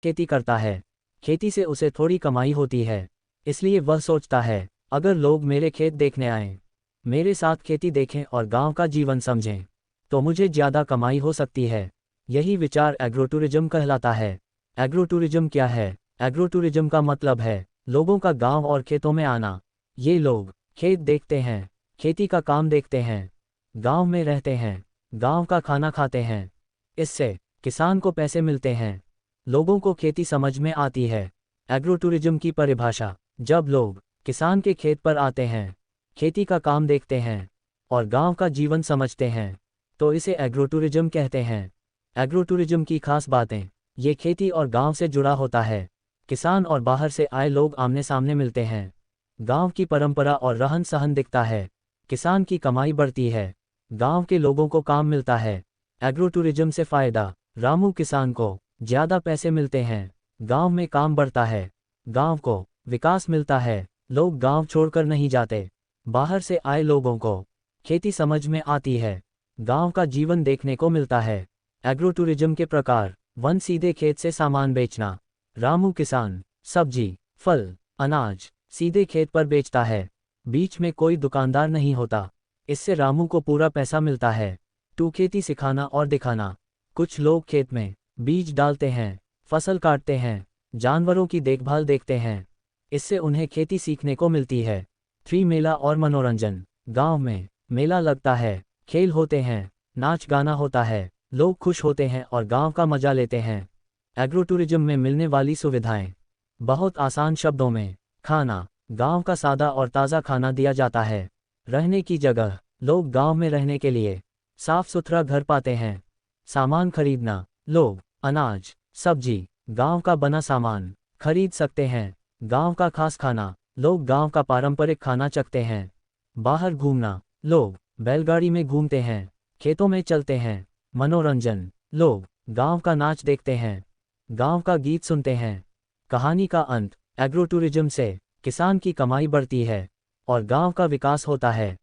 खेती करता है। खेती से उसे थोड़ी कमाई होती है, इसलिए वह सोचता है, अगर लोग मेरे खेत देखने आएं, मेरे साथ खेती देखें और गांव का जीवन समझें, तो मुझे ज़्यादा कमाई हो सकती है। यही विचार एग्रोटूरिज्म कहलाता है। एग्रोटूरिज्म क्या है? एग्रोटूरिज्म का मतलब है लोगों का गांव और खेतों में आना। ये लोग खेत देखते हैं, खेती का काम देखते हैं, गांव में रहते हैं, गांव का खाना खाते हैं। इससे किसान को पैसे मिलते हैं, लोगों को खेती समझ में आती है। एग्रोटूरिज्म की परिभाषा: जब लोग किसान के खेत पर आते हैं, खेती का काम देखते हैं और गांव का जीवन समझते हैं, तो इसे एग्रोटूरिज्म कहते हैं। एग्रोटूरिज्म की खास बातें: ये खेती और गांव से जुड़ा होता है। किसान और बाहर से आए लोग आमने सामने मिलते हैं, गांव की परंपरा और रहन सहन दिखता है। किसान की कमाई बढ़ती है, गांव के लोगों को काम मिलता है। एग्रोटूरिज्म से फायदा: रामू किसान को ज़्यादा पैसे मिलते हैं, गांव में काम बढ़ता है, गांव को विकास मिलता है, लोग गांव छोड़कर नहीं जाते, बाहर से आए लोगों को खेती समझ में आती है, गांव का जीवन देखने को मिलता है। एग्रोटूरिज्म के प्रकार: 1. सीधे खेत से सामान बेचना। रामू किसान सब्जी, फल, अनाज सीधे खेत पर बेचता है, बीच में कोई दुकानदार नहीं होता, इससे रामू को पूरा पैसा मिलता है। 2. खेती सिखाना और दिखाना। कुछ लोग खेत में बीज डालते हैं, फसल काटते हैं, जानवरों की देखभाल देखते हैं, इससे उन्हें खेती सीखने को मिलती है। 3. मेला और मनोरंजन। गांव में मेला लगता है, खेल होते हैं, नाच गाना होता है, लोग खुश होते हैं और गांव का मजा लेते हैं। एग्रोटूरिज्म में मिलने वाली सुविधाएं: बहुत आसान शब्दों में, खाना, गांव का सादा और ताज़ा खाना दिया जाता है। रहने की जगह: लोग गांव में रहने के लिए साफ सुथरा घर पाते हैं। सामान खरीदना: लोग अनाज, सब्जी, गांव का बना सामान खरीद सकते हैं। गांव का खास खाना: लोग गांव का पारंपरिक खाना चखते हैं। बाहर घूमना: लोग बैलगाड़ी में घूमते हैं, खेतों में चलते हैं। मनोरंजन: लोग गांव का नाच देखते हैं, गांव का गीत सुनते हैं। कहानी का अंत: एग्रोटूरिज्म से किसान की कमाई बढ़ती है और गांव का विकास होता है।